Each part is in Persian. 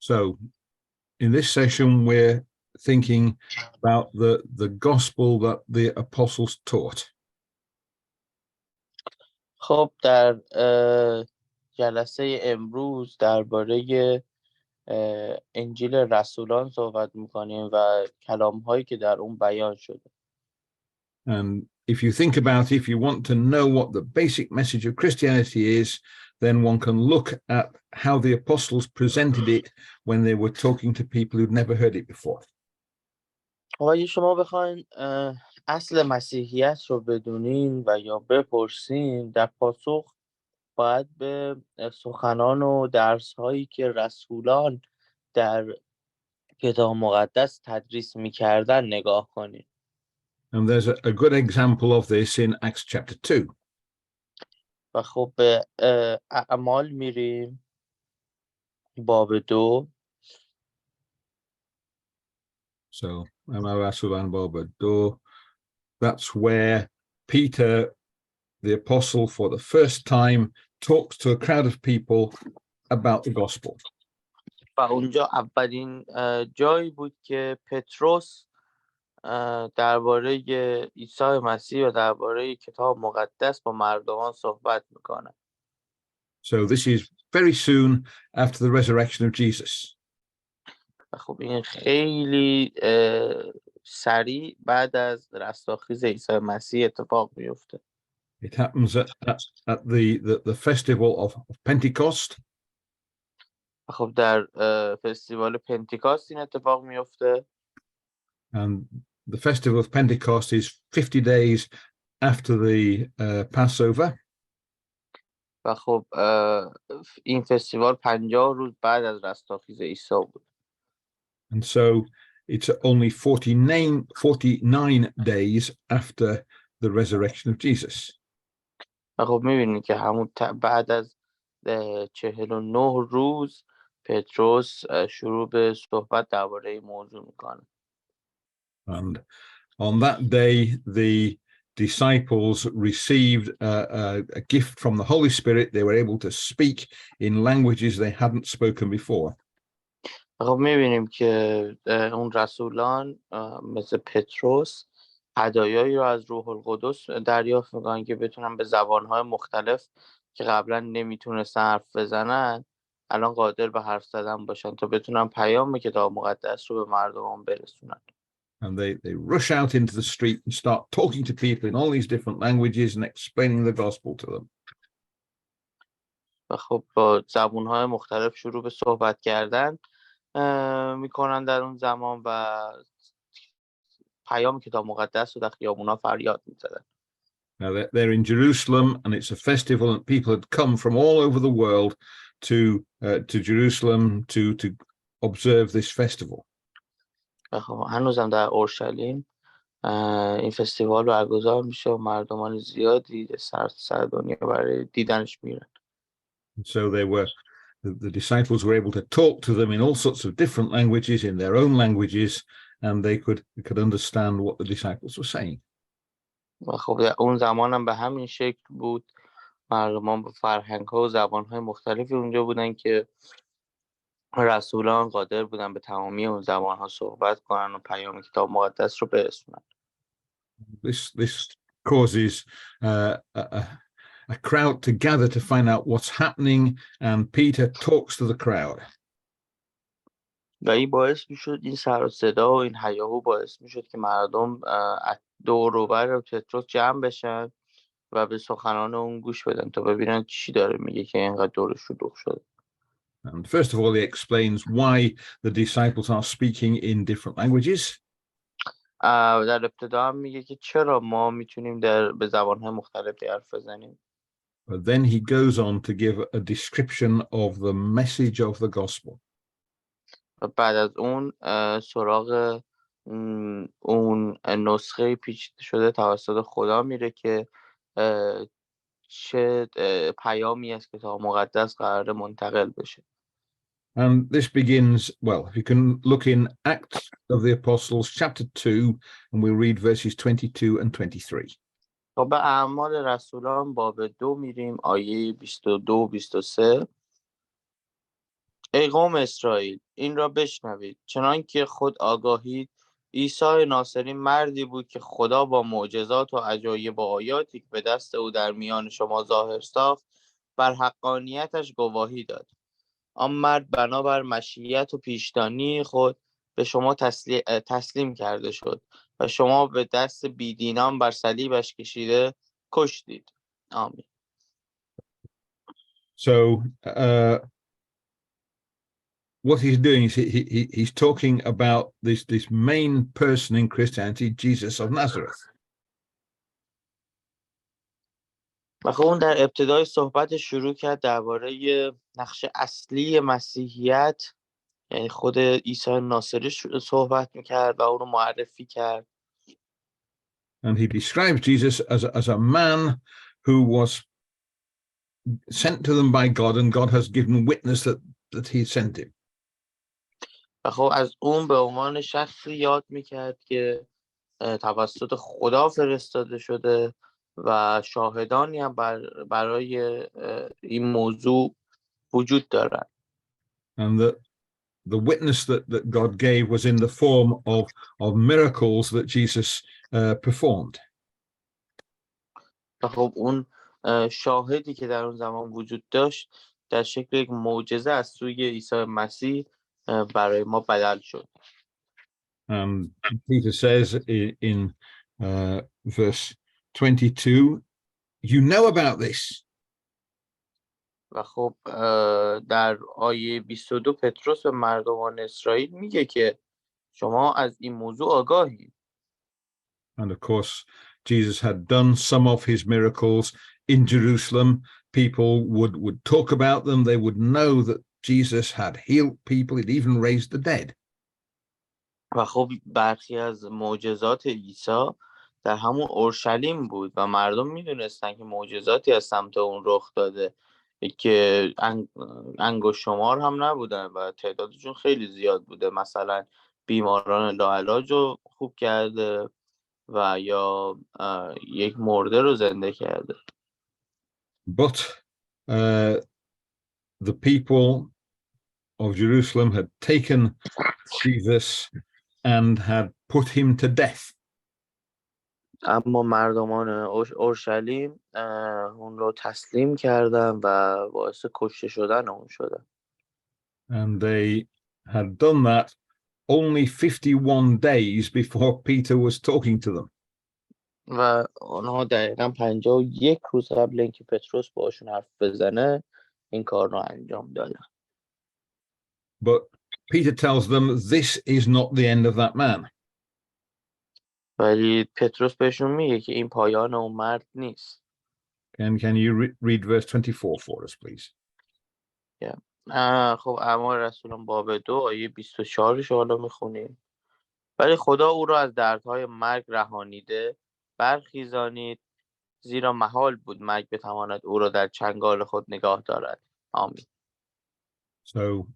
So in this session, we're thinking about the gospel that the apostles taught. خب در جلسه امروز درباره انجیل رسولان صحبت میکنیم و کلام‌هایی که در اون بیان شده. And if you think about it, if you want to know what the basic message of Christianity is, then one can look at how the apostles presented it when they were talking to people who'd never heard it before. اگه شما بخواین اصل مسیحیت رو بدونین و یا بپرسین، در پاسخ باید به سخنان و درس‌هایی که رسولان در کتاب مقدس تدریس می‌کردن نگاه کنین. And there's a good example of this in Acts chapter 2. و خب به اعمال میریم باب 2. So, رسولان باب 2, that's where Peter, the apostle, for the first time talks to a crowd of people about the gospel. و اونجا اولین جایی بود که پتروس درباره عیسی مسیح و درباره کتاب مقدس با مردمان صحبت میکنه. So this is very soon after the resurrection of Jesus. خب این خیلی سریع بعد از رستاخیز عیسی مسیح اتفاق میفته. It happens at the festival of Pentecost. خب در فستیوال پنتیکاست این اتفاق میفته. And the festival of Pentecost is 50 days after the Passover. و خب این فستیوال 50 روز بعد از رستاخیز عیسی بود. And so it's only 49 days after the resurrection of Jesus. و خب میبینید که همون بعد از 49 روز پتروس شروع به صحبت درباره این موضوع میکنه. And on that day, the disciples received a gift from the Holy Spirit. They were able to speak in languages they hadn't spoken before. خب میبینیم که اون رسولان مثل پتروس هدایایی رو از روح القدس دریافت میکنن که بتونن به زبانهای مختلف که قبلا نمیتونستن حرف بزنن الان قادر به حرف زدن باشن تا بتونن پیام کتاب مقدس رو به مردمان برسونن. And they rush out into the street and start talking to people in all these different languages and explaining the gospel to them. و خب با زبانهای مختلف شروع به صحبت کردن میکنن در اون زمان و پیام کتاب مقدس رو در خیابونا فریاد میزدن. Now they're in Jerusalem and it's a festival and people had come from all over the world to Jerusalem to observe this festival. خب هنوزم در اورشلیم این فستیوال برگزار میشه و مردمان زیادی سر دنیا برای دیدنش میرن. So the disciples were able to talk to them in all sorts of different languages, in their own languages, and they could understand what the disciples were saying. و خب در اون زمان هم به همین شکل بود. مردمان با فرهنگ‌ها و زبان‌های مختلفی اونجا بودن که رسولان قادر بودن به تمامی اون زبان‌ها صحبت کنن و پیام کتاب مقدس رو برسونن. This causes a crowd to gather to find out what's happening, and Peter talks to the crowd. و این باعث میشد این سر و صدا و این هیاهو باعث میشد که مردم دور و بر پتروس جمع بشن و به سخنان اون گوش بدن تا ببینن چی داره میگه که اینقدر دورش شلوغ شده. And first of all, he explains why the disciples are speaking in different languages. در ابتدا هم میگه که چرا ما میتونیم به زبان‌های مختلفی حرف بزنیم. But then he goes on to give a description of the message of the gospel. و بعد از اون سراغ اون نسخه پیچیده شده توسط خدا میره که چه پیامی از کتاب مقدس قراره منتقل بشه. And this begins, well, if you can look in Acts of the Apostles, chapter 2, and we'll read verses 22 and 23. خب به اعمال رسولان باب 2 میریم آیه 22 و 23. ای قوم اسرائیل این را بشنوید، چنان که خود آگاهید عیسی ناصری مردی بود که خدا با معجزات و عجایب و آیاتی که به دست او در میان شما ظاهر ساخت بر حقانیتش گواهی داد. آن مرد بنابر مشیت و پیشدانی خود به شما تسلیم کرده شد و شما به دست بیدینان بر صلیبش کشیده کشتید. آمین. So what he's doing is he's talking about this main person in Christianity, Jesus of Nazareth. و خب اون در ابتدای صحبت شروع کرد درباره نقش اصلی مسیحیت، یعنی خود عیسی ناصری صحبت میکرد و اون رو معرفی کرد. And he describes Jesus as a man who was sent to them by God, and God has given witness that he sent him. و خب از اون به عنوان شخصی یاد میکرد که توسط خدا فرستاده شده و شاهدانی هم برای این موضوع وجود دارد. And the witness that God gave was in the form of miracles that Jesus performed. و خب اون شاهدی که در اون زمان وجود داشت در شکل یک معجزه از سوی عیسی مسیح برای ما بدل شد. Peter says in verse 22, you know about this. و خب در آیه 22 پتروس به مردمان اسرائیل میگه که شما از این موضوع آگاهید. And of course, Jesus had done some of his miracles in Jerusalem. People would talk about them. They would know that Jesus had healed people. He'd even raised the dead. و خب برخی از معجزات عیسی در همون اورشلیم بود و مردم میدونستن که معجزاتی از سمت اون رخ داده که انگشت شمار هم نبودن و تعدادشون خیلی زیاد بوده. مثلا بیماران لاعلاج رو خوب کرده و یا یک مرده رو زنده کرده. But the people of Jerusalem had taken Jesus and had put him to death. اما مردمان اورشلیم اون رو تسلیم کردن و باعث کشته شدن اون شدن. And they had done that only 51 days before Peter was talking to them. و آنها دقیقا 51 روز قبل اینکه پتروس باشون حرف بزنه این کار رو انجام دادن. But Peter tells them this is not the end of that man. ولی پتروس بهشون میگه که این پایان اون مرد نیست. Can you read verse 24 for us, please? خب اعمال رسولان باب 2 آیه 24 رو حالا میخونیم. ولی خدا او را از دردهای مرگ رهانیده برخیزانید، زیرا محال بود مرگ بتواند او را در چنگال خود نگاه دارد. آمین. So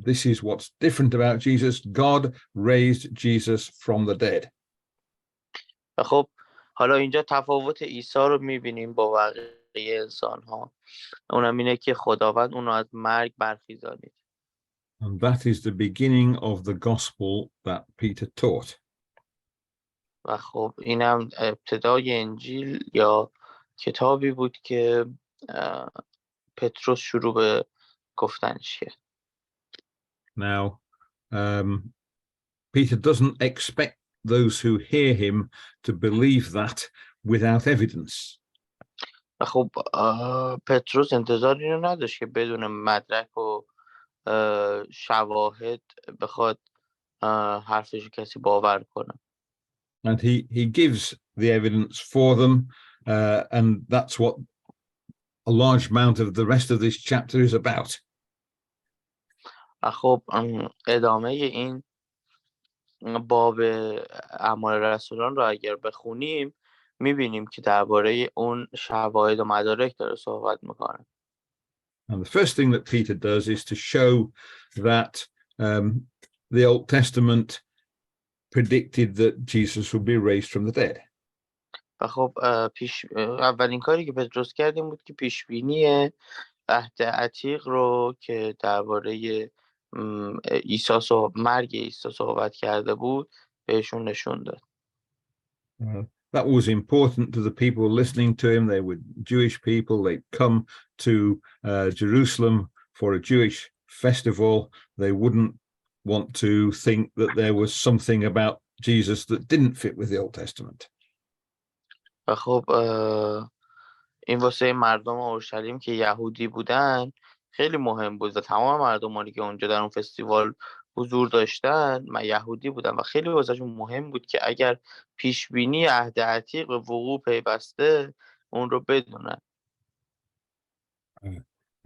this is what's different about Jesus. God raised Jesus from the dead. و خب حالا اینجا تفاوت عیسی رو میبینیم با بقیه انسان ها. اونم اینه که خداوند اون رو از مرگ برخیزانید. And that is the beginning of the gospel that Peter taught. و خب اینم ابتدای انجیل یا کتابی بود که پتروس شروع به گفتنش کرد. Now, Peter doesn't expect those who hear him to believe that without evidence. و خب پتروس انتظار اینو نداشت که بدون مدرک و شواهد بخواد حرفش کسی باور کنه. And he gives the evidence for them, and that's what a large amount of the rest of this chapter is about. خب ادامه این باب اعمال رسولان رو اگر بخونیم میبینیم که درباره اون شواهد و مدارک داره صحبت میکنه. And the first thing that Peter does is to show that the Old Testament predicted that Jesus would be raised from the dead. و خب اولین کاری که پتروس کرد این بود که پیشبینی عهد عتیق رو که درباره مرگ عیسی صحبت کرده بود بهشون نشون داد. That was important to the people listening to him. They were Jewish people. They'd come to Jerusalem for a Jewish festival. They wouldn't want to think that there was something about Jesus that didn't fit with the Old Testament. و خب این واسه مردم اورشلیم که یهودی بودن خیلی مهم بود و تمام مردمانی که اونجا در اون فستیوال حضور داشتن یهودی بودن و خیلی واسهشون مهم بود که اگر پیش بینی عهد عتیق به وقوع پیوسته اون رو بدونن.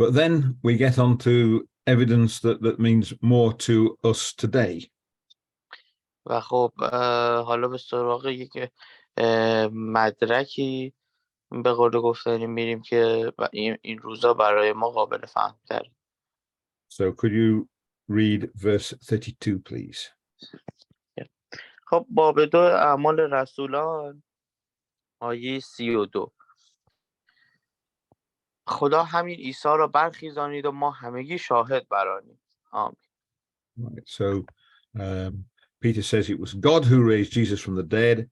But then we get on to evidence that means more to us today. و خب حالا به سراغ یک مدرکی به قول گفتنی میریم که این روزا برای ما قابل فهم تر. So could you read verse 32 please? خب باب 2 اعمال رسولان آیه 32. خدا همین عیسی را برخیزانید و ما همگی شاهد برانیم. آمین. Right. So Peter says it was God who raised Jesus from the dead,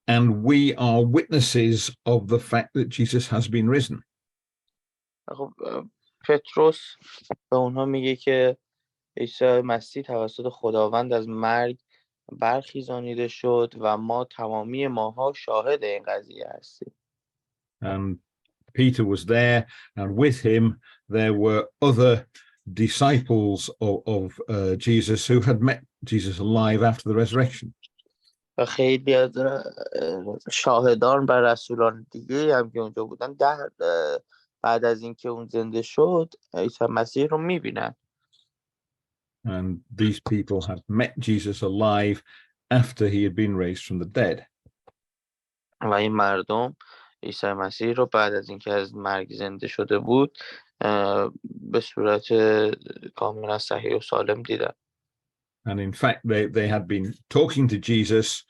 and we are witnesses of the fact that Jesus has been risen. خب پتروس به اونها میگه که عیسی مسیح توسط خداوند از مرگ برخیزانیده شد و ما تمامی ماها شاهد این قضیه هستیم. And Peter was there, and with him there were other disciples of Jesus who had met Jesus alive after the resurrection. و خیلی از شاهدان و رسولان دیگه هم که اونجا بودن بعد از اینکه اون زنده شد عیسی مسیح رو میبینن. And these people had met Jesus alive after he had been raised from the dead. و این مردم عیسی مسیح رو بعد از اینکه از مرگ زنده شده بود به صورت کاملا صحیح و سالم دیدن. And in fact, they had been talking to Jesus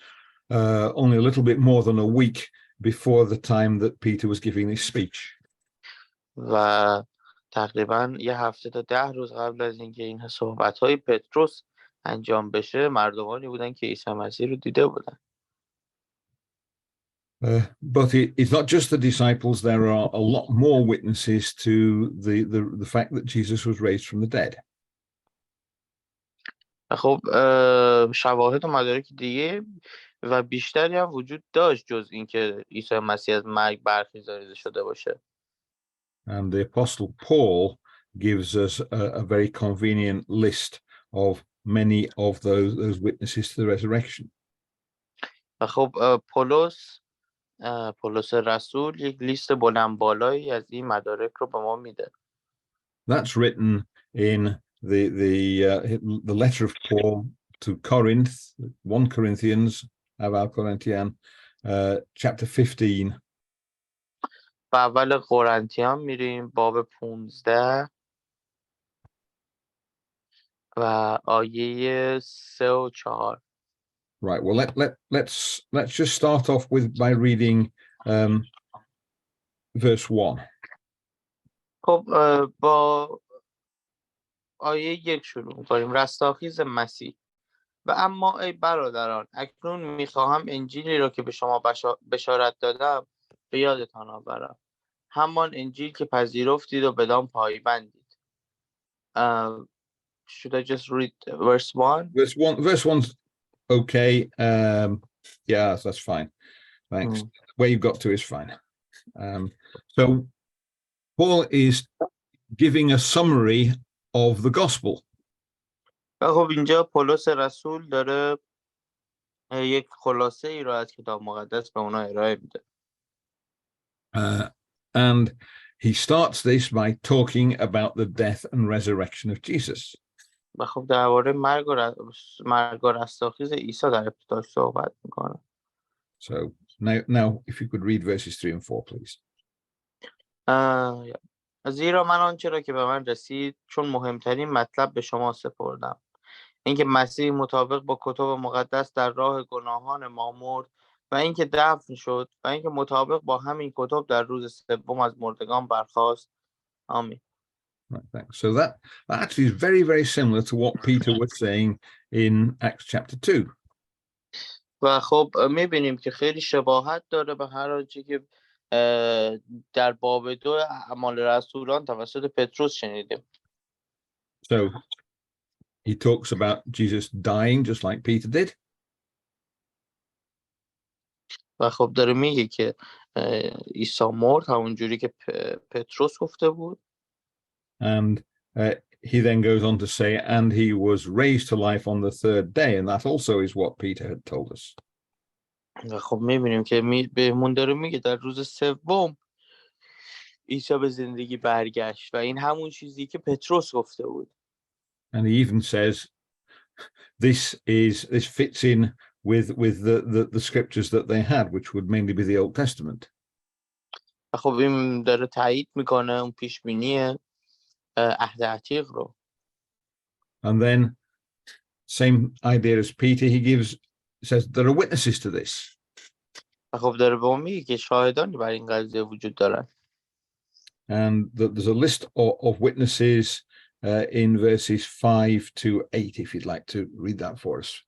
only a little bit more than a week before the time that Peter was giving this speech. و تقریبا یه هفته تا 10 روز قبل از اینکه این صحبت‌های پتروس انجام بشه مردمانی بودن که عیسی مسیح رو دیده بودن. But it's not just the disciples. There are a lot more witnesses to the fact that Jesus was raised from the dead. خب شواهد و مدارک دیگه و بیشتری هم وجود داشت جز اینکه عیسی مسیح از مرگ برخیزانیده شده باشه. And the Apostle Paul gives us a very convenient list of many of those witnesses to the resurrection. و خب پولس رسول یک لیست بلند بالایی از این مدارک رو به ما میده. That's written in the letter of Paul to Corinth, 1 Corinthians, اول Corinthian, chapter 15. و اول قرنتیان میریم باب 15 و آیه 3 و 4. Right. Well, let's just start off by reading verse 1. خب با آیه 1 شروع می‌کنیم. رستاخیز مسیح. و اما ای برادران اکنون میخواهم انجیلی را که به شما بشارت دادم به یادتان آورم، همان انجیل که پذیرفتید و بدان پایبندید. Should I just read verse 1? Verse 1's okay. Yeah, that's fine. Thanks. Where you've got to is fine. So Paul is giving a summary of the gospel. خب اینجا پولس رسول داره یک خلاصه ای را از کتاب مقدس به اونا ارائه میده. And he starts this by talking about the death and resurrection of Jesus. و خب درباره مرگ و رستاخیز عیسی در ابتداش صحبت میکنه. So now if you could read verses 3 and 4 please. زیرا من آنچه را که به من رسید چون مهمترین مطلب به شما سپردم، اینکه مسیح مطابق با کتاب مقدس در راه گناهان ما مرد و اینکه دفن شد و اینکه مطابق با همین کتاب در روز سوم از مردگان برخاست. آمین. Right, thanks. So that actually is very, very similar to what Peter was saying in Acts chapter 2. و خب میبینیم که خیلی شباهت داره به هر آنچه که در باب 2 اعمال رسولان توسط پتروس شنیدیم. So he talks about Jesus dying just like Peter did. و خب داره میگه که عیسی مرد همونجوری که پتروس گفته بود. And he then goes on to say, and he was raised to life on the third day. And that also is what Peter had told us. و خب میبینیم که بهمون داره میگه در روز سوم عیسی به زندگی برگشت و این همون چیزی که پتروس گفته بود. And he even says, this fits in with the scriptures that they had, which would mainly be the Old Testament. و خب این داره تایید میکنه اون پیشبینی عهد عتیق رو. And then same idea as Peter, says there are witnesses to this. و خب داره به اون میگه که شاهدانی برای این قضیه وجود دارن. And there's a list of witnesses in verses 5 to 8, if you'd like to read that for us.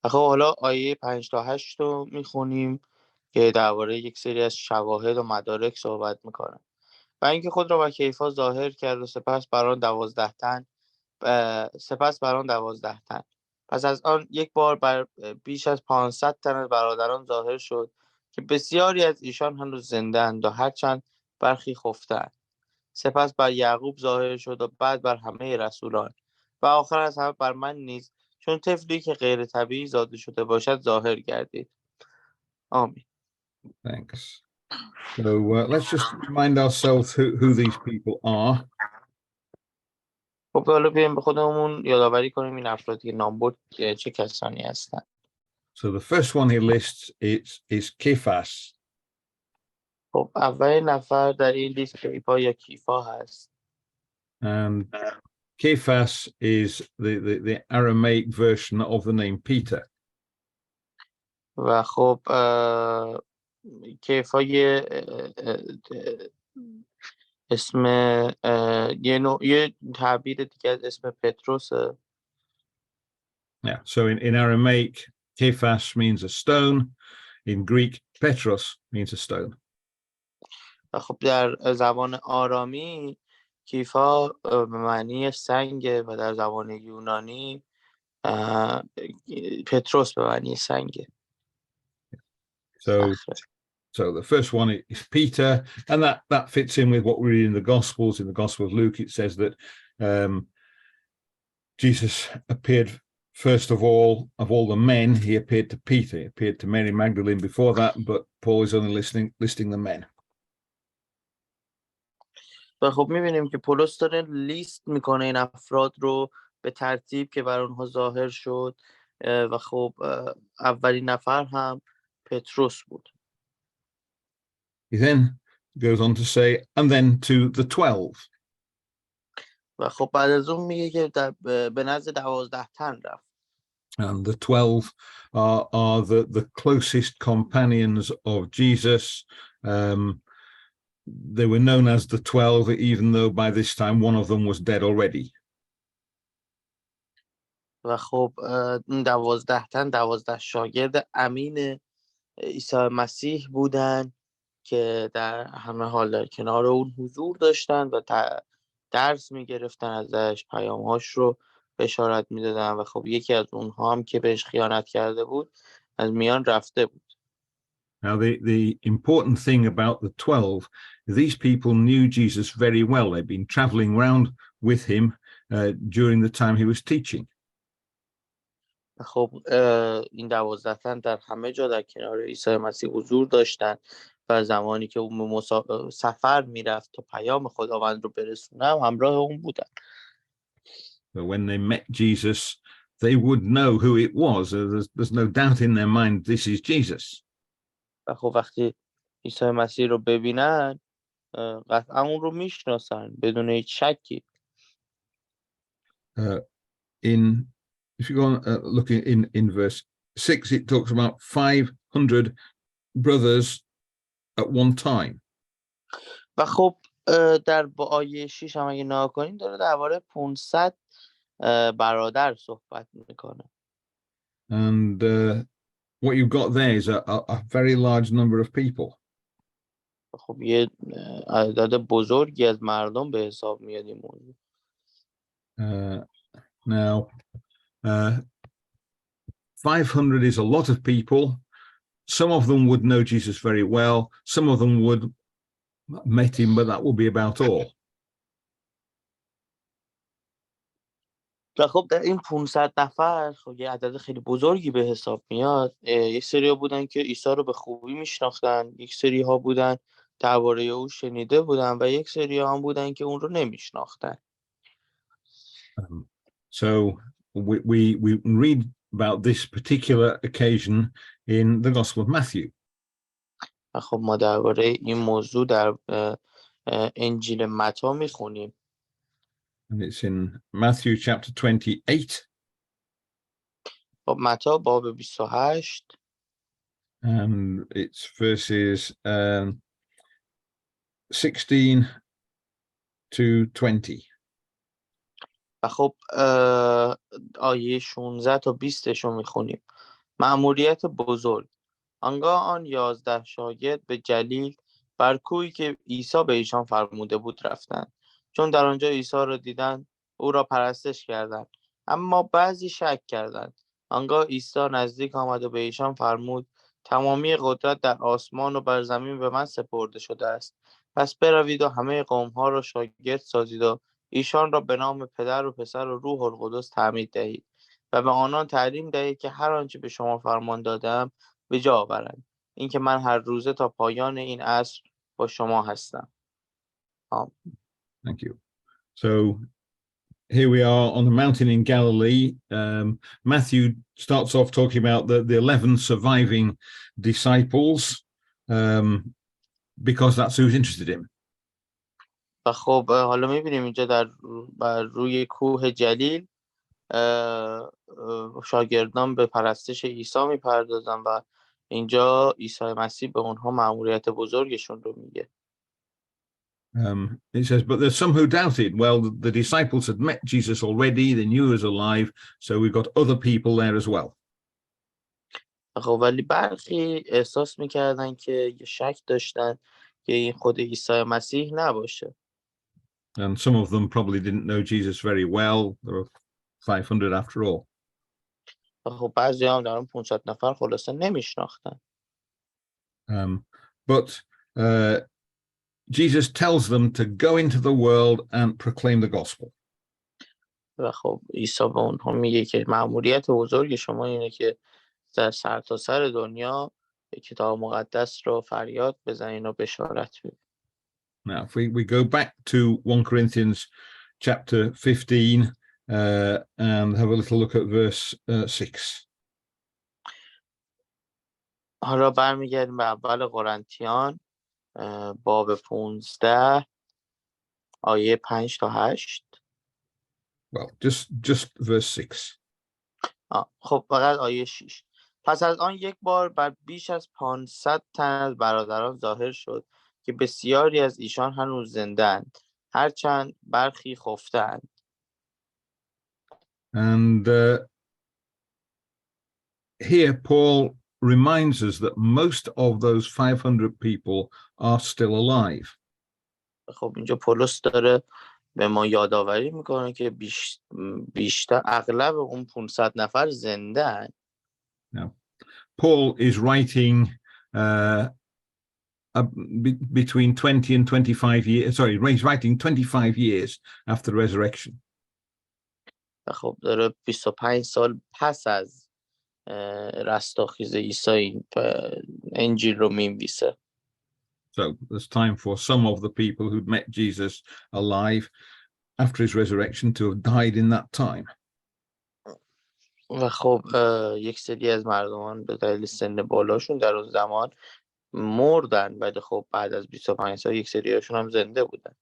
و خب حالا آیه 5 تا 8 رو میخونیم که درباره یک سری از شواهد و مدارک صحبت میکنه. و اینکه خود را به کیفا ظاهر کرد و سپس بر آن 12 تن. پس از آن یک بار بر بیش از 500 تن از برادران ظاهر شد که بسیاری از ایشان هنوز زنده اند و هرچند برخی خفتند. سپس بر یعقوب ظاهر شد و بعد بر همه رسولان و آخر از همه بر من نیز، چون طفلی که غیر طبیعی زاده شده باشد ظاهر گردید. آمین. Thanks. So let's just remind ourselves who these people are. خب حالا بیایم به خودمون یادآوری کنیم این افرادی که نام برد چه کسانی هستند. So the first one he lists is Cephas. خب اولین نفر در این لیست کیفا یا کیفا هست. And Cephas is the Aramaic version of the name Peter. و خب کیفا یه اسم یه تعبیر دیگه از اسم پتروسه. Yeah, so in Aramaic, Cephas means a stone. In Greek, Petros means a stone. و خب در زبان آرامی کیفا به معنی سنگه و در زبان یونانی پتروس به معنی سنگه. So the first one is Peter, and that fits in with what we read in the Gospels. In the Gospel of Luke, it says that Jesus appeared first of all the men. He appeared to Peter. He appeared to Mary Magdalene before that, but Paul is only listing the men. و خب میبینیم که پولس داره لیست میکنه این افراد رو به ترتیب که بر اونها ظاهر شد و خب اولین نفر هم پتروس بود. He then goes on to say, and then to the 12. و خب بعد از اون میگه که به نزد 12 تن رفت. And the 12 are the closest companions of Jesus. They were known as the 12, even though by this time one of them was dead already. و خب 12 تن 12 شاگرد امین عیسی مسیح بودن که در همه حال در کنار اون حضور داشتن و درس میگرفتن ازش، پیامهاش رو بشارت میدادن و خب یکی از اونها هم که بهش خیانت کرده بود از میان رفته بود. Now the important thing about the 12, these people knew Jesus very well. They'd been traveling around with him during the time he was teaching. خب این 12 تن در همه جا در کنار عیسی مسیح حضور داشتن و زمانی که اون سفر میرفت تا پیام خداوند رو برسونه همراه اون بودن. So when they met Jesus, they would know who it was. There's no doubt in their mind this is Jesus. و خب وقتی عیسی مسیح رو ببینن قطعا اون رو میشناسن بدون هیچ شکی. If you go on looking in verse 6, it talks about 500 brothers at one time. و خب در با آیه 6 هم اگه نگاه کنیم داره درباره 500 برادر صحبت میکنه. And what you've got there is a very large number of people. خب یه عدد بزرگی از مردم به حساب میاد این موضوع. Now, 500 is a lot of people. Some of them would know Jesus very well. Some of them would met him, but that will be about all. و خب در این 500 نفر خب یه عدد خیلی بزرگی به حساب میاد. یک سری ها بودن که عیسی رو به خوبی میشناختن، یک سری ها بودن درباره او شنیده بودن و یک سری ها هم بودن که اون رو نمیشناختن. So we read about this particular occasion in the Gospel of Matthew. و خب ما درباره این موضوع در انجیل متی میخونیم. And it's in Matthew chapter 28. خب متی باب 28. And it's verses 16 to 20. و خب آیه 16 تا 20 رو میخونیم. مأموریت بزرگ. آنگاه آن 11 شاگرد به جلیل بر کوهی که عیسی به ایشان فرموده بود رفتند. چون در آنجا عیسی را دیدند او را پرستش کردند، اما بعضی شک کردند. آنگاه عیسی نزدیک آمد و به ایشان فرمود تمامی قدرت در آسمان و بر زمین به من سپرده شده است. پس بروید و همه قوم‌ها را شاگرد سازید و ایشان را به نام پدر و پسر و روح القدس تعمید دهید و به آنان تعلیم دهید که هر آنچه به شما فرمان دادم به جا آورند. اینکه من هر روزه تا پایان این عصر با شما هستم. Thank you. So here we are on the mountain in Galilee. Matthew starts off talking about the 11 surviving disciples because that's who's interested in. و خب حالا میبینیم اینجا بر روی کوه جلیل شاگردان به پرستش عیسی میپردازن و اینجا عیسی مسیح به اونها مأموریت بزرگشون رو میگه. It says, but there's some who doubted. Well, the disciples had met Jesus already. They knew he was alive. So we've got other people there as well. خب ولی برخی احساس میکردن که یه شک داشتن که این خود عیسی مسیح نباشه. And some of them probably didn't know Jesus very well. There were 500 after all. خب بعضی هم در اون 500 نفر خلاصه نمیشناختن. But Jesus tells them to go into the world and proclaim the gospel. و خب عیسی به اونها میگه که مأموریت بزرگ شما اینه که در سرتاسر دنیا کتاب مقدس رو فریاد بزنین و بشارت بدین. Now, if we go back to 1 Corinthians chapter 15 and have a little look at verse 6. حالا برمیگردیم به اول قرنتیان باب 15 آیه 5 تا 8. Well, just verse 6. خب فقط آیه 6. پس از آن یک بار بر بیش از 500 تن از برادران ظاهر شد که بسیاری از ایشان هنوز زنده‌اند، هرچند برخی خفته‌اند. And here Paul reminds us that most of those 500 people are still alive. خب اینجا پولس داره به ما یادآوری میکنه که بیشتر اغلب اون 500 نفر زنده هستند. Now, Paul is writing between 20 and 25 years. Sorry, he's writing 25 years after the resurrection. خب داره 25 سال پس از رستاخیز عیسی انجیل رو می‌نویسه. So there's time for some of the people who'd met Jesus alive after his resurrection to have died in that time. و خب یک سری از مردمان به دلیل سن بالاشون در اون زمان مردن، ولی خب بعد از 25 سال یک سریاشون هم زنده بودن.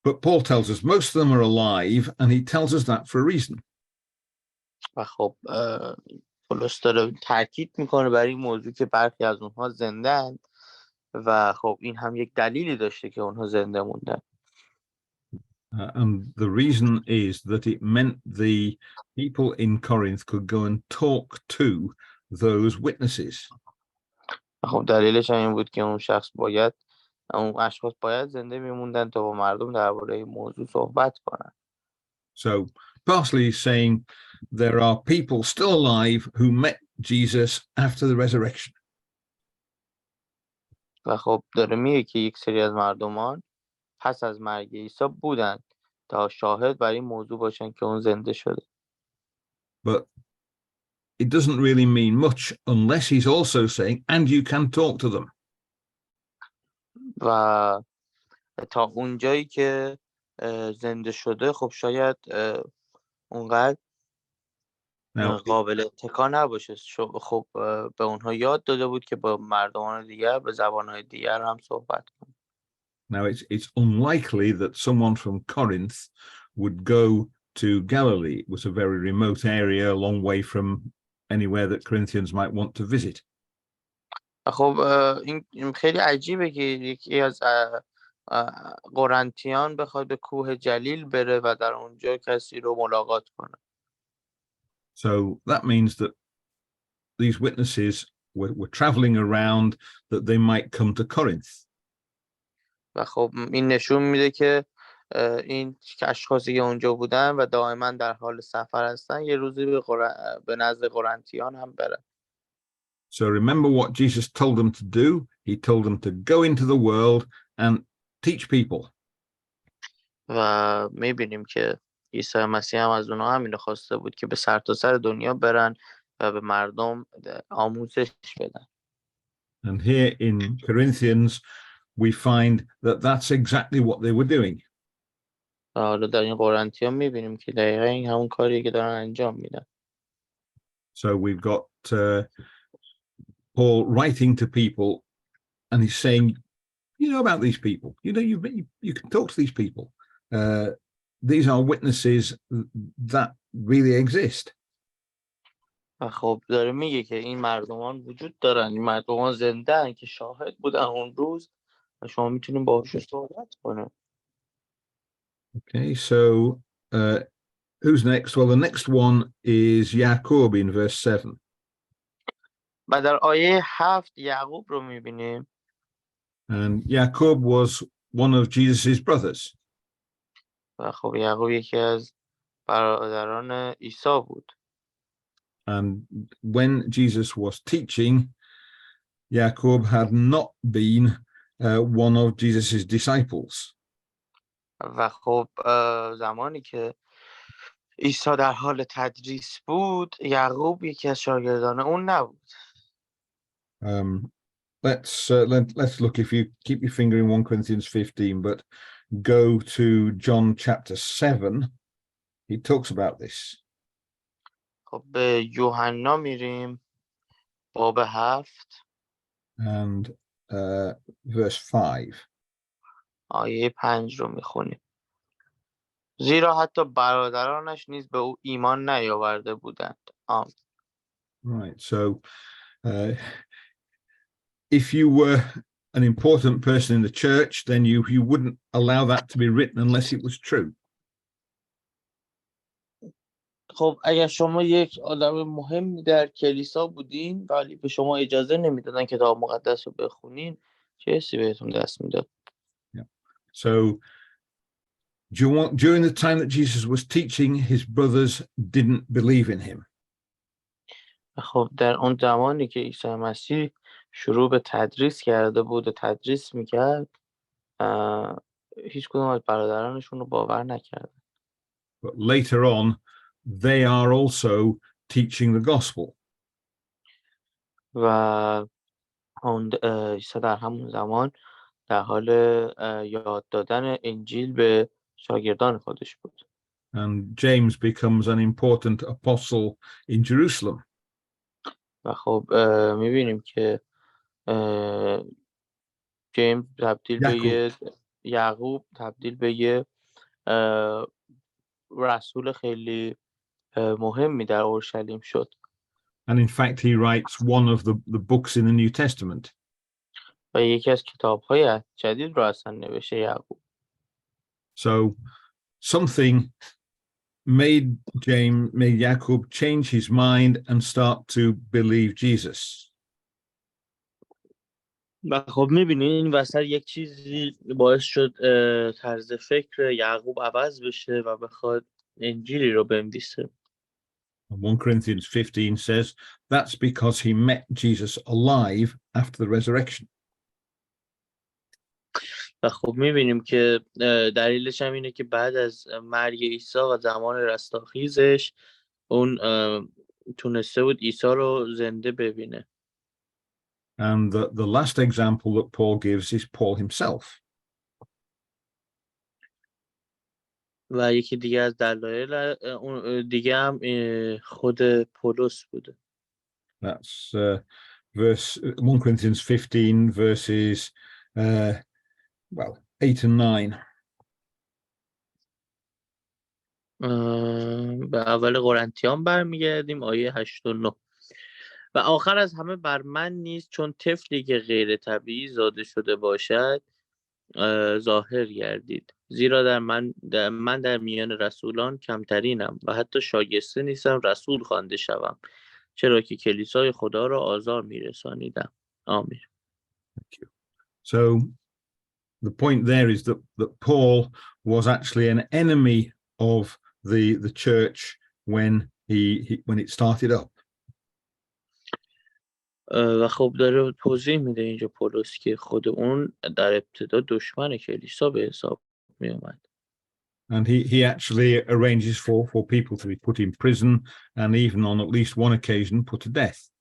But Paul tells us most of them are alive, and he tells us that for a reason. و خب پولس داره تاکید میکنه برای این موضوع که برخی از اونها زنده‌اند و خب این هم یک دلیلی داشته که اونها زنده موندن. And the reason is that it meant the people in Corinth could go and talk to those witnesses. خب دلیلش هم این بود که اون اشخاص باید زنده میموندن تا با مردم درباره این موضوع صحبت کنن. So partially saying there are people still alive who met Jesus after the resurrection. و خب داره میگه که یک سری از مردمان پس از مرگ عیسی بودن تا شاهد بر این موضوع باشن که اون زنده شده. But it doesn't really mean much unless he's also saying, and you can talk to them. و تا اونجایی که زنده شده خب شاید اونقدر قابل اتکا نباشه. خب به اونها یاد داده بود که با مردمان دیگر به زبانهای دیگر هم صحبت کنه. Now it's unlikely that someone from Corinth would go to Galilee. It was a very remote area, a long way from anywhere that Corinthians might want to visit. خب این خیلی عجیبه که یکی از قرنتیان بخواد به کوه جلیل بره و در اونجا کسی رو ملاقات کنه. So that means that these witnesses were traveling around that they might come to Corinth. و خب این نشون میده که این اشخاصی که اونجا بودن و دائما در حال سفر هستن یه روزی به نزد قرنتیان هم برن. So remember what Jesus told them to do. He told them to go into the world and teach people. و میبینیم که عیسی مسیح هم از اونها همین خواسته بود که به سرتاسر دنیا برن و به مردم آموزش بدن. And here in Corinthians we find that that's exactly what they were doing. حالا در این قرنتیان میبینیم که دقیقا این همون کاریه که دارن انجام میدن. So we've got Paul writing to people and he's saying, you know about these people, you know, you can talk to these people. These are witnesses that really exist. و خب داره میگه که این مردمان وجود دارن، این مردمان زنده هن که شاهد بودن اون روز و شما میتونیم باهاشون صحبت کنیم. Okay, so who's next? Well, the next one is Jacob in verse 7. و در آیه 7 یعقوب رو میبینیم. And Jacob was one of Jesus's brothers. و خب یعقوب یکی از برادران عیسی بود. And when Jesus was teaching, Jacob had not been one of Jesus's disciples. و خب زمانی که عیسی در حال تدریس بود یعقوب یکی از شاگردان اون نبود. Let's look, if you keep your finger in 1 Corinthians 15, but go to John chapter 7, he talks about this. خب به یوحنا میریم باب 7 and verse 5. آیه 5 رو میخونیم. زیرا حتی برادرانش نیز به او ایمان نیاورده بودند. Right, so if you were an important person in the church, then you wouldn't allow that to be written unless it was true. خب اگر شما یک آدم مهمی در کلیسا بودین ولی به شما اجازه نمیدادن کتاب مقدس رو بخونین چه حسی بهتون دست میداد؟ So during the time that Jesus was teaching, his brothers didn't believe in him. خب در اون زمانی که عیسی مسیح شروع به تدریس کرده بود و تدریس میکرد هیچ کدوم از برادرانشون رو باور نکرد. But later on, they are also teaching the gospel. و عیسی در همون زمان در حال یاد دادن انجیل به شاگردان خودش بود. And James becomes an important apostle in Jerusalem. و خب میبینیم که جیمز یعقوب تبدیل به یه رسول خیلی مهمی در اورشلیم شد. And in fact, he writes one of the books in the New Testament. و یکی از کتاب‌های عهد جدید رو اصلا نوشته یعقوب. So something made Jacob change his mind and start to believe Jesus. و خب می‌بینید این وسط یک چیزی باعث شد طرز فکر یعقوب عوض بشه و بخواد انجیلی رو بنویسه. 1 Corinthians 15 says that's because he met Jesus alive after the resurrection. و خب می‌بینیم که دلیلش هم اینه که بعد از مرگ عیسی و زمان رستاخیزش اون تونسته بود عیسی رو زنده ببینه. And the last example that Paul gives is Paul himself. و یکی دیگه از دلایل اون دیگه هم خود پولس بوده. That's verse 1 Corinthians 15 verses 8 and 9. به اول قرنتیان برمیگردیم آیه 8 و 9. و آخر از همه بر من نیست، چون طفلی که غیر طبیعی زاده شده باشد ظاهر گردید، زیرا من در میان رسولان کمترینم و حتی شایسته نیستم رسول خوانده شوم، چرا که کلیسای خدا را آزار میرسانیدم. آمین. So the point there is that Paul was actually an enemy of the church when it started up. و خب داره توضیح میده اینجا پولس که خود اون در ابتدا دشمن کلیسا به حساب می اومد. And he actually arranges for people to be put in prison and even on at least one occasion put to death.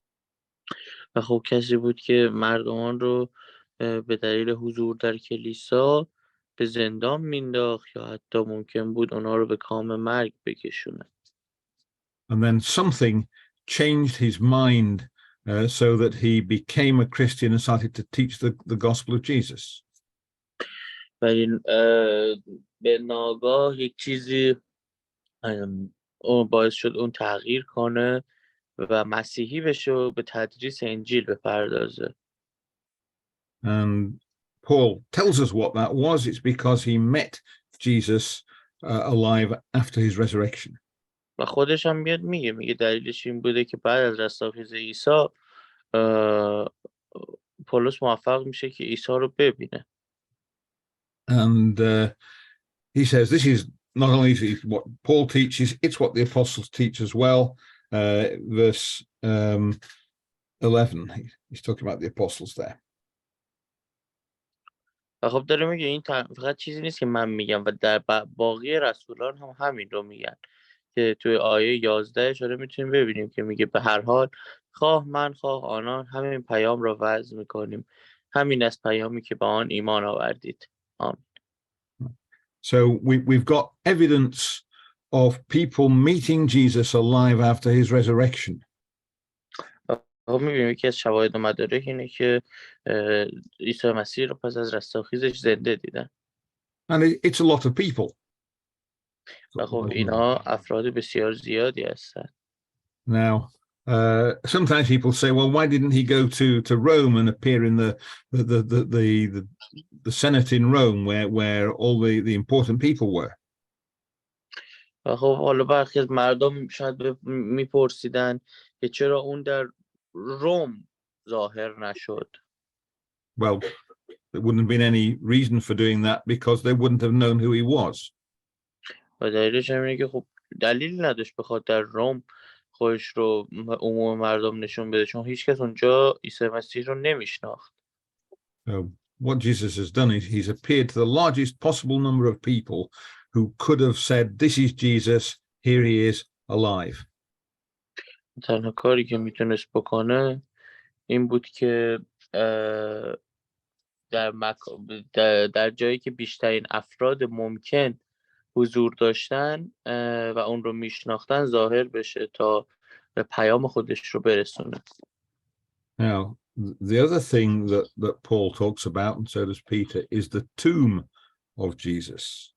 و خب کسی بود که مردمان رو به دلیل حضور در کلیسا به زندان مینداخت یا حتی ممکن بود اونا رو به کام مرگ بکشونه. And then something changed his mind so that he became a Christian and started to teach the gospel of Jesus. ولی به ناگاه یک چیزی اون باعث شد اون تغییر کنه و مسیحی بشه و به تدریس انجیل بپردازه. And Paul tells us what that was. It's because he met Jesus alive after his resurrection. و خودش هم میاد میگه دلیلش این بوده که بعد از رستاخیز عیسی پولس موفق میشه که عیسی رو ببینه. And he says this is not only what Paul teaches, it's what the apostles teach as well. Verse 11, he's talking about the apostles there. و خب داره میگه این فقط چیزی نیست که من میگم و در باقی رسولان هم همین رو میگن که توی آیه 11 اشاره میتونیم ببینیم که میگه به هر حال خواه من خواه آنان همین پیام را وعظ میکنیم، همین از پیامی که به آن ایمان آوردید. آمین. So we've got evidence of people meeting Jesus alive after his resurrection. خب میبینیم یکی از شواهد و مدارک اینه که عیسی مسیح رو پس از رستاخیزش زنده دیدن. And it's a lot of people. و خب اینا افراد بسیار زیادی هستن. Now, sometimes people say, well, why didn't he go to Rome and appear in the Senate in Rome where all the important people were? و خب حالا برخی از مردم شاید میپرسیدن که چرا اون در روم ظاهر نشد. Well, there wouldn't have been any reason for doing that because they wouldn't have known who he was. و دلیلش هم اینه که خب دلیل نداشت بخواد در روم خودش رو عموم مردم نشون بده، چون هیچ کس اونجا عیسی مسیح رو نمیشناخت. So what Jesus has done is he's appeared to the largest possible number of people who could have said, this is Jesus, here he is, alive. تنها کاری که میتونست بکنه این بود که در جایی که بیشترین افراد ممکن حضور داشتن و اون رو میشناختن ظاهر بشه تا به پیام خودش رو برسونه. Now, the other thing that Paul talks about, and so does Peter, is the tomb of Jesus.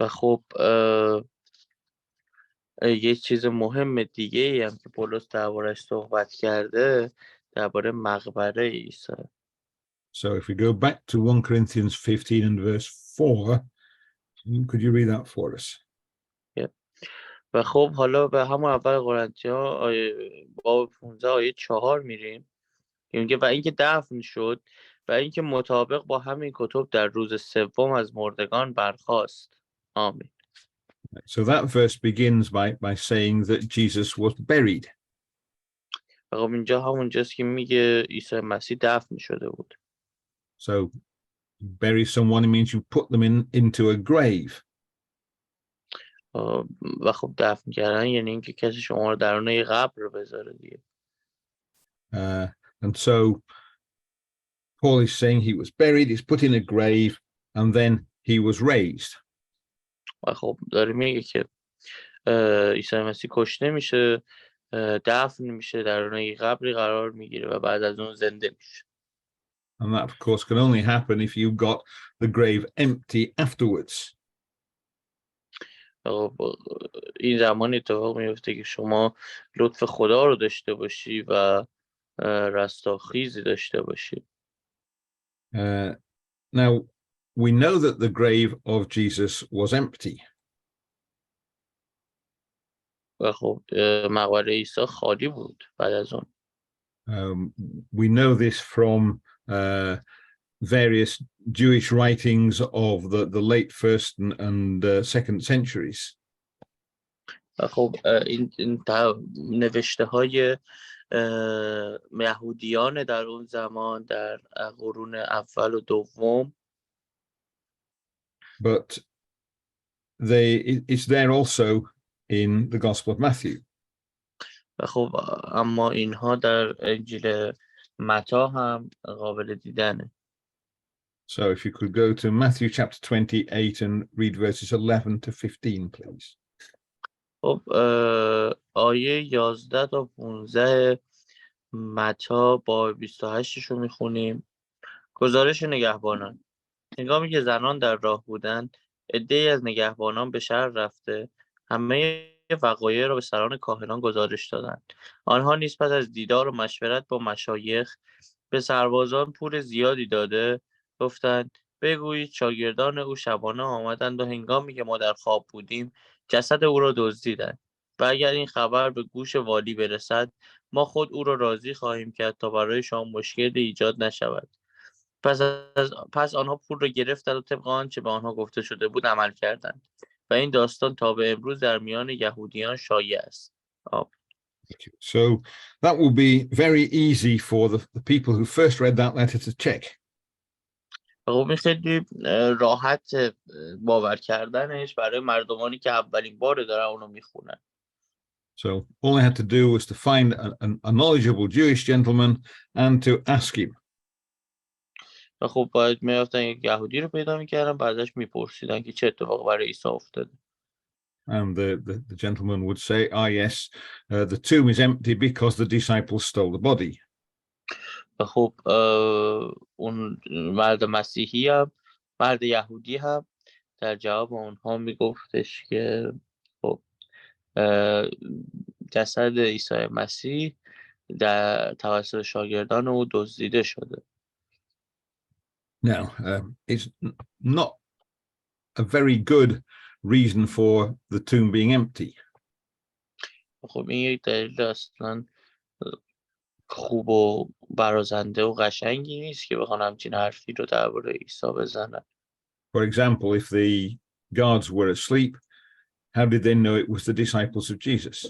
و خب یه چیز مهم دیگه ای هم که پولس دربارش صحبت کرده درباره مقبره عیسی. So if we go back to 1 Corinthians 15 and verse 4, could you read that for us? و خب حالا به همون اول قرنتیان باب 15 آیه 4 میریم که میگه و اینکه دفن شد و اینکه مطابق با همین کتب در روز سوم از مردگان برخاست. آمین. So that verse begins by saying that Jesus was buried. و خب اینجا همونجاست که میگه عیسی مسیح دفن شده بود. So bury someone means you put them into a grave. و خب دفن کردن یعنی اینکه کسی شما رو درون یه قبر رو بذاره دیگه. And so Paul is saying he was buried, he's put in a grave, and then he was raised. و خب داره میگه که عیسی مسیح کشته میشه، دفن میشه، درون یه قبری قرار میگیره و بعد از اون زنده میشه. And that of course can only happen if you got the grave empty afterwards. این زمان اتفاق میفته که شما لطف خدا رو داشته باشی و رستاخیزی داشته باشی. Now we know that the grave of Jesus was empty. و خب مقبره عیسی خالی بود بعد از اون. We know this from various Jewish writings of the late first and second centuries. خب این نوشته های یهودیان در اون زمان در قرون اول و دوم. But it's there also in the Gospel of Matthew. خب اما اینها در انجیل متی هم قابل دیدنه. So if you could go to Matthew chapter 28 and read verses 11 to 15, please. خب آیه 11 تا 15 متی با 28 رو میخونیم. گزارش نگهبانان. هنگامی که زنان در راه بودند، عده‌ای از نگهبانان به شهر رفته همه وقایع را به سران کاهنان گزارش دادند. آنها نیز پس از دیدار و مشورت با مشایخ به سربازان پول زیادی داده گفتند بگویید شاگردان او شبانه آمدند و هنگامی که ما در خواب بودیم جسد او را دزدیدند و اگر این خبر به گوش والی برسد ما خود او را راضی خواهیم کرد تا برای شما مشکلی ایجاد نشود. پس آنها پول را گرفتند و طبق آنچه به آنها گفته شده بود عمل کردند و این داستان تا به امروز در میان یهودیان شایع است. So that will be very easy for the people who first read that letter to check. خب این خیلی راحت باور کردنش برای مردمانی که اولین بار دارن اونو میخونن. So all I had to do was to find a knowledgeable Jewish gentleman and to ask him. و خب باید میرفتن یک یهودی رو پیدا میکردن و ازش میپرسیدن که چه اتفاق برای عیسی افتاده. And the gentleman would say, yes, the tomb is empty because the disciples stole the body. و خب اون مرد مسیحی هم مرد یهودی هم در جواب اونها میگفتش که خب جسد عیسی مسیح در توسط شاگردان او دزدیده شده. Now, it's not a very good reason for the tomb being empty. خب این یک دلیل اصلا خوب و برازنده و قشنگی نیست که بخوان همچین حرفی رو درباره عیسی بزنن. For example, if the guards were asleep, how did they know it was the disciples of Jesus?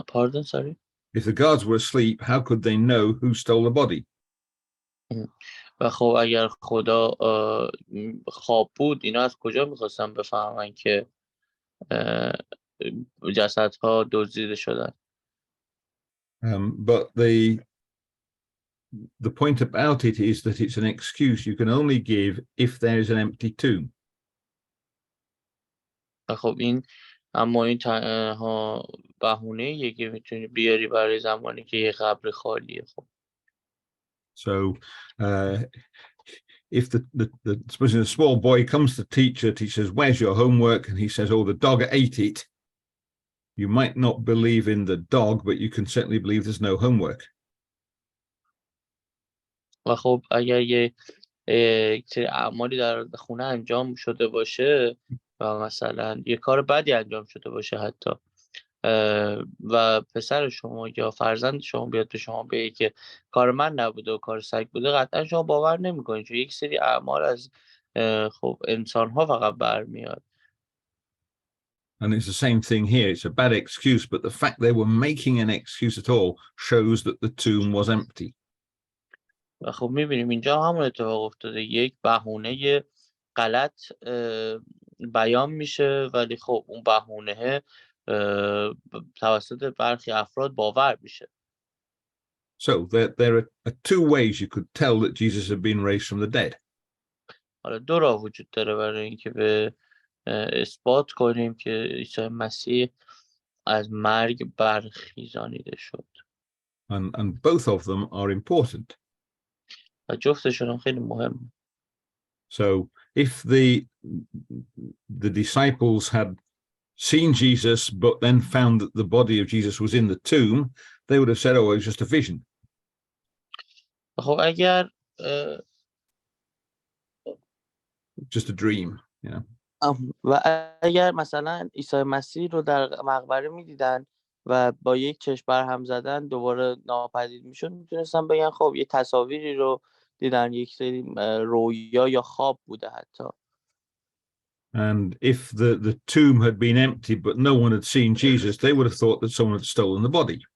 Pardon, sorry? If the guards were asleep, how could they know who stole the body? و خب اگر خدا خواب بود اینا از کجا میخواستن بفهمن که جسدها دزدیده شدن؟ But the point about it is that it's an excuse you can only give if there is an empty tomb. خب این اما این تنها بهونه‌ایه که میتونی بیاری برای زمانی که یه قبر خالیه. خب So if suppose a small boy comes to teacher says, where's your homework? And he says, oh, the dog ate it. You might not believe in the dog, but you can certainly believe there's no homework. و خب اگر یک سری اعمالی در خونه انجام شده باشه و مثلا یه کار بدی انجام شده باشه حتی و پسر شما یا فرزند شما بیاد به شما بگه که کار من نبوده و کار سگ بوده، قطعا شما باور نمیکنید، چون یک سری اعمال از خب انسان ها فقط برمیاد. And it's the same thing here. It's a bad excuse, but the fact they were making an excuse at all shows that the tomb was empty. و خب میبینیم اینجا همون اتفاق افتاده، یک بهونه غلط بیان میشه، ولی خب اون بهونه توسط برخی افراد باور میشه. So there are two ways you could tell that Jesus had been raised from the dead. حالا دو راه وجود داره برای اینکه به اثبات کنیم که عیسی مسیح از مرگ برخیزانیده شد. And both of them are important. و جفتشون هم خیلی مهم. So if the disciples had seen Jesus but then found that the body of Jesus was in the tomb, they would have said, oh, it was just a vision. خب اگر just a dream, you know. و اگر مثلا عیسی مسیح رو در مقبره میدیدن و با یک چشم برهم زدن دوباره ناپدید میشد، میتونستن بگن خب یه تصاویری رو دیدن، یک سری رویا یا خواب بوده حتی. And if the tomb had been empty but no one had seen Jesus, they would have thought that someone had stolen the body.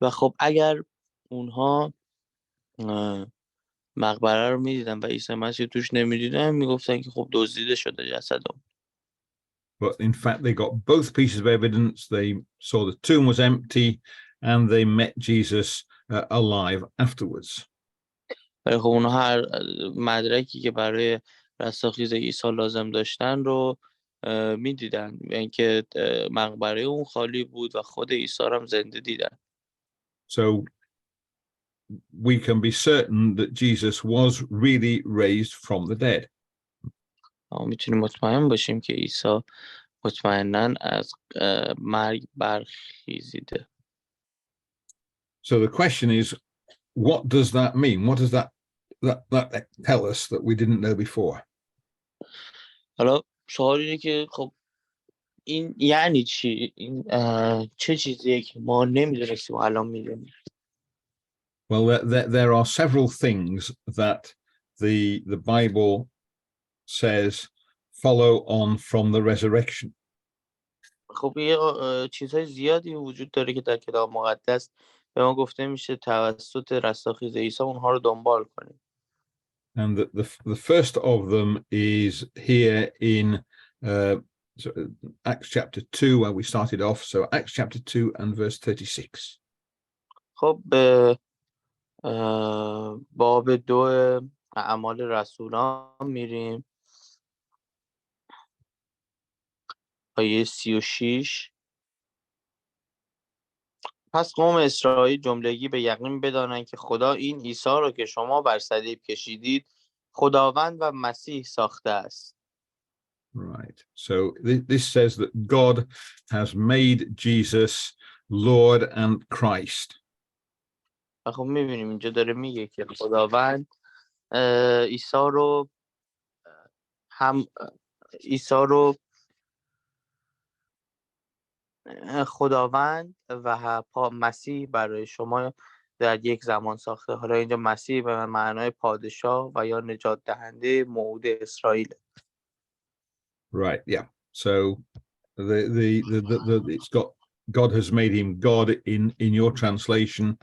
و خب اگر اونها مقبره رو میدیدن و عیسی مسیح توش نمیدیدن، میگفتن که خب دزدیده شده جسدم. But in fact, they got both pieces of evidence. They saw the tomb was empty and they met Jesus alive afterwards. ولی خب اونها هر مدرکی که برای رستاخیز عیسی لازم داشتن رو میدیدن، یعنی که مقبره اون خالی بود و خود عیسی رو هم زنده دیدن. So we can be certain that Jesus was really raised from the dead. میتونیم مطمئن باشیم که عیسی مطمئناً از مرگ برخیزیده. So the question is, what does that mean? What does that tell us that we didn't know before? حالا سوال اینه که خب این یعنی چی؟ این چه چیزیه که ما نمیدونستیم و الان میدونیم؟ Well, there are several things that the Bible says follow on from the resurrection. خب یه چیزهای زیادی وجود داره که در کتاب مقدس به ما گفته میشه توسط رستاخیز عیسی اونها رو دنبال کنیم. And the first of them is here in Acts chapter 2, where we started off. So Acts chapter 2 and verse 36. خب به باب 2 اعمال رسولان میریم، آیه 36. پس قوم اسرائیل جملگی به یقین بدانند که خدا این عیسی را که شما بر صلیب کشیدید خداوند و مسیح ساخته است. Right. So this says that God has made Jesus Lord and Christ. خب میبینیم اینجا داره میگه که خداوند عیسی خداوند و مسیح برای شما در یک زمان ساخته. حالا اینجا مسیح به معنای پادشاه و یا نجات دهنده موعود اسرائیل. Right. Yeah. So it's got God has made him God in your translation.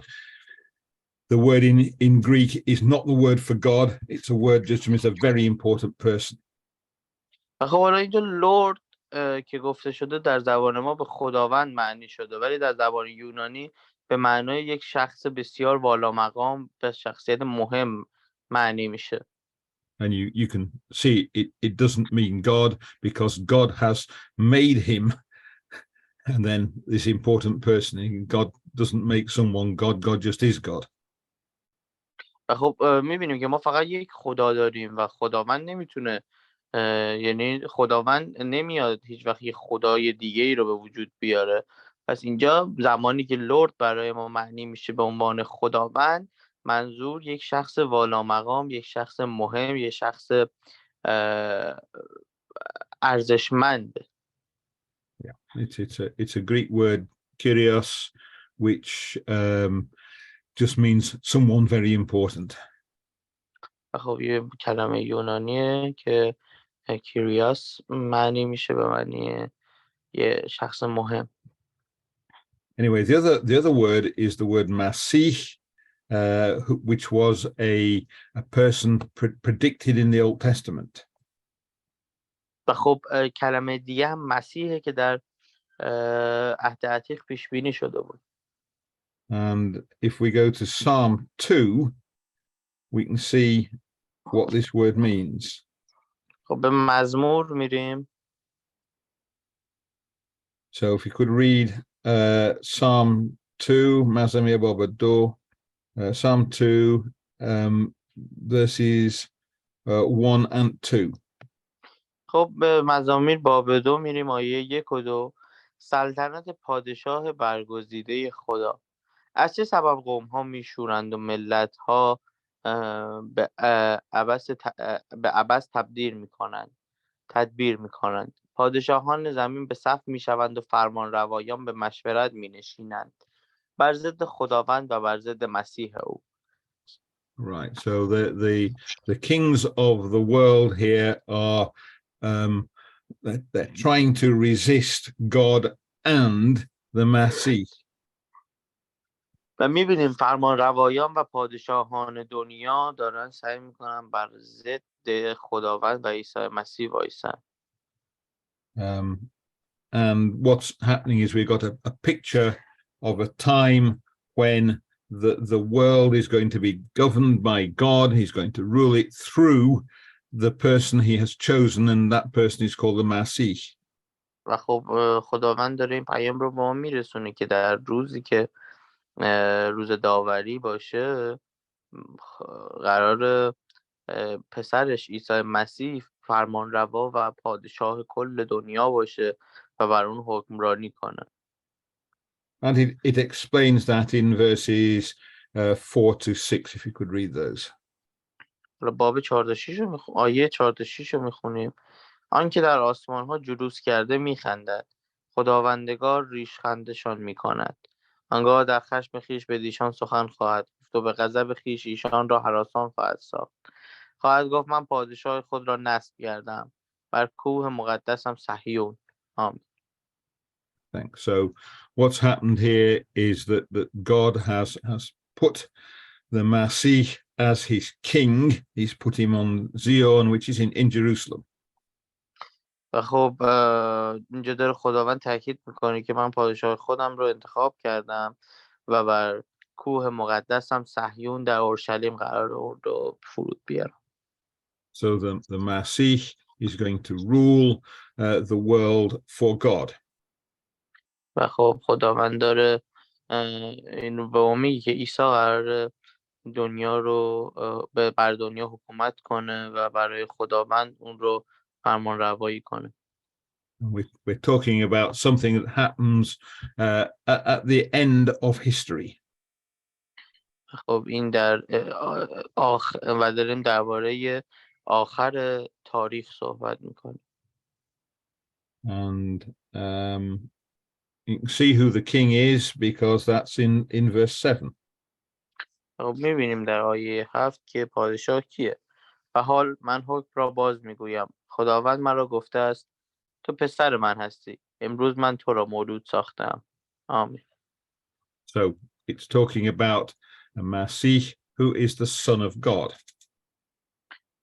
The word in Greek is not the word for God. It's a word just means a very important person. خب حالا اینجا لورد که گفته شده در زبان ما به خداوند معنی شده، ولی در زبان یونانی به معنای یک شخص بسیار والا مقام، به شخصیت مهم معنی میشه. And you can see it doesn't mean God, because God has made him, and then this important person. God doesn't make someone God. God just is God. خب میبینیم که ما فقط یک خدا داریم و خداوند نمیتونه یعنی خداوند نمیاد هیچ وقت یه خدای دیگه ای رو به وجود بیاره. پس اینجا زمانی که لرد برای ما معنی میشه به عنوان خداوند، منظور یک شخص والا مقام، یک شخص مهم، یک شخص ارزشمند. Yeah, it's a Greek word, kyrios, which just means someone very important. خب یه کلمه یونانیه که کیریاس معنی میشه به معنی یه شخص مهم. Anyway, the other word is the word masih, which was a person predicted in the Old Testament. و خب کلمه دیگه هم مسیحه که در عهد عتیق پیش بینی شده بود. And if we go to Psalm 2, we can see what this word means. خب به مزمور میریم. So if you could read Psalm 2, Mazamir Baba Do, Psalm 2, verses 1 and 2. خب به مزامیر باب 2 میریم، آیه 1 و 2. سلطنت پادشاه برگزیده خدا. از چه سبب قوم ها میشورند و ملت ها به عبث تدبیر میکنند. پادشاهان زمین به صف میشوند و فرمان روایان به مشورت مینشینند بر ضد خداوند و بر ضد مسیح او. Right. So the kings of the world here are they're trying to resist God and the Masih. و میبینیم فرمان روایان و پادشاهان دنیا دارن سعی میکنن بر ضد خداوند و عیسی مسیح وایسن. And what's happening is we've got a picture of a time when the world is going to be governed by God. He's going to rule it through the person he has chosen, and that person is called the Masih. و خب خداوند داره این پیام رو به ما میرسونه که در روزی که روز داوری باشه، قرار پسرش عیسی مسیح فرمان روا و پادشاه کل دنیا باشه و بر اون حکمرانی کنه. And it explains that in verses 4 to 6, if you could read those. باب 4 تا 6 آیه 4 تا 6 رو میخونیم. آنکه در آسمان ها جلوس کرده میخندد، خداوندگار ریشخندشان میکند. آنگاه در خشم خویش به ایشان سخن خواهد گفت و به غضب خویش ایشان را هراسان خواهد ساخت. خواهد گفت من پادشاه خود را نصب کردم بر کوه مقدسم صهیون. آمین. Thanks. So what's happened here is that God has put the Masih as his king. He's put him on Zion, which is in Jerusalem. و خب اینجا داره خداوند تاکید میکنه که من پادشاه خودم رو انتخاب کردم و بر کوه مقدسم صهیون در اورشلیم قرار رو فرود بیارم. So the Masih is going to rule the world for God. و خب خداوند داره این رو به ما میگه که عیسی قراره دنیا رو بر دنیا حکومت کنه و برای خداوند اون رو فرمان روایی کنه. We're talking about something that happens at the end of history. خب این در و داریم درباره آخر تاریخ صحبت میکنیم. And you can see who the king is because that's in verse 7. خب میبینیم در آیه 7 که پادشاه کیه. و حال من حکم را باز میگویم، خداوند مرا گفته است تو پسر من هستی، امروز من تو را مولود ساختم. آمین. So it's talking about a Masih who is the son of God.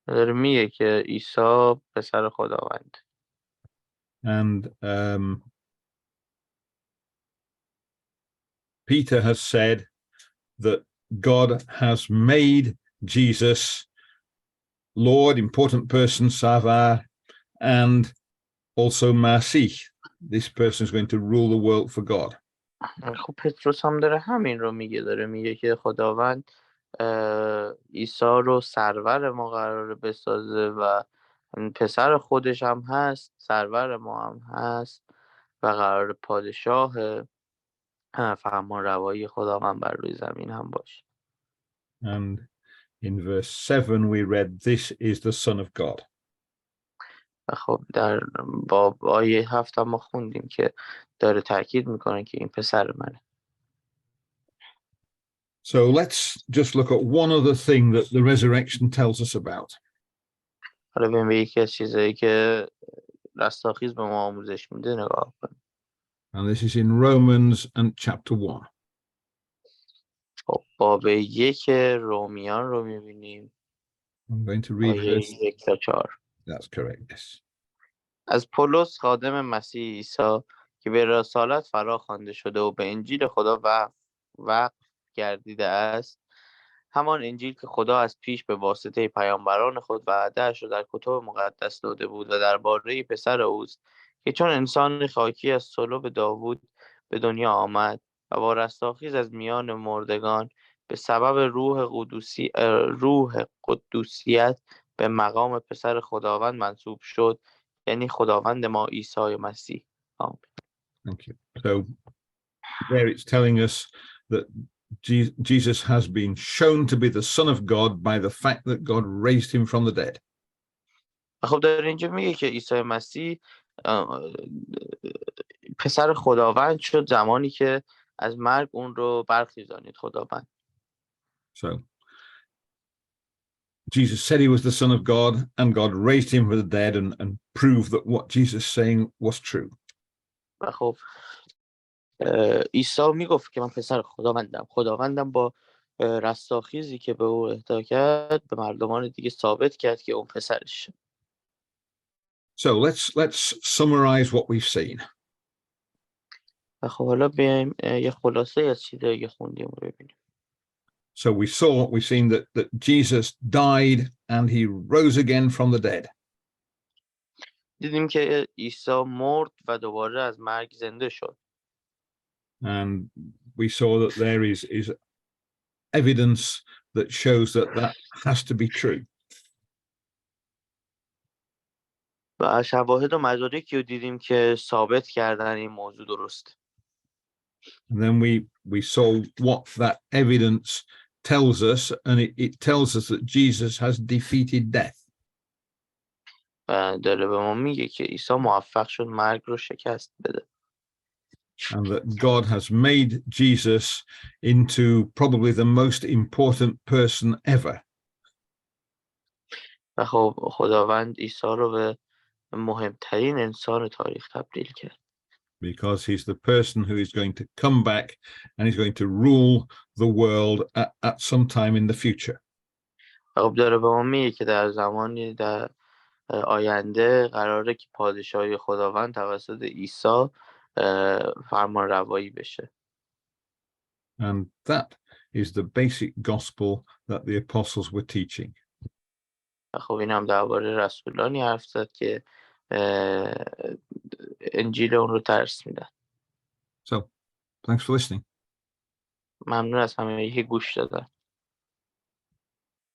داره میگه که عیسی پسر خداوند. And Peter has said that God has made Jesus Lord, important person, Savar, and also Masih. This person is going to rule the world for God. خب پتروس هم داره همین رو میگه، داره میگه که خداوند عیسی رو سرور ما قراره بسازه و پسر خودش هم هست، سرور ما هم هست و قرار پادشاه فرمان روایی خداوند بر روی زمین هم باشه. And in verse 7 we read, this is the Son of God. و خب در باب آیه 7 ما خوندیم که داره تاکید میکنه که این پسر منه. So let's just look at one other thing that the resurrection tells us about. حالا ببین به یکی از چیزایی که رستاخیز به ما آموزش میده نگاه کنیم. And this is in Romans and chapter 1. خب باب 1 رومیان رو میبینیم. I'm going to read آیه this. 1 تا 4. That's correct, yes. از پولس خادم مسیح عیسی که به رسالت فرا خوانده شده و به انجیل خدا وقف گردیده است، همان انجیل که خدا از پیش به واسطه پیامبران خود وعده‌اش را در کتب مقدس داده بود و درباره پسر اوست که چون انسان خاکی از صلب داوود به دنیا آمد و با رستاخیز از میان مردگان به سبب روح قدوسیت به مقام پسر خداوند منصوب شد، یعنی خداوند ما عیسی مسیح. آمین. Thank you. So there it's telling us that Jesus has been shown to be the Son of God by the fact that God raised him from the dead. خب در اینجا میگه که عیسی مسیح پسر خداوند شد زمانی که از مرگ اون رو برخیزانید خداوند. So Jesus said he was the Son of God, and God raised him from the dead and proved that what Jesus was saying was true. و خب عیسی میگفت که من پسر خداوندم با رستاخیزی که به او اهدا کرد به مردمان دیگه ثابت کرد که اون پسرش. So let's summarize what we've seen. و خب حالا بیایم یه خلاصه از چیزایی که خوندیم رو ببینیم. So we've seen that Jesus died and he rose again from the dead. دیدیم که عیسی مرد و دوباره از مرگ زنده شد. And we saw that there is evidence that shows that has to be true. و شواهد و مدارکی رو دیدیم که ثابت کردن این موضوع درست. And then we saw what that evidence tells us, and it tells us that Jesus has defeated death. و داره به ما میگه که عیسی موفق شد مرگ رو شکست بده. And that God has made Jesus into probably the most important person ever. و خب خداوند عیسی رو به مهمترین انسان تاریخ تبدیل کرد. Because he's the person who is going to come back and he's going to rule the world at some time in the future. خب داره به ما میگه که در زمانی در آینده قراره که پادشاهی خداوند توسط عیسی فرمان روایی بشه. And that is the basic gospel that the apostles were teaching. خب این هم درباره رسولانی حرف زد که انجیل اون رو درس میدن. So, thanks for listening. ممنون از همه که گوش دادن.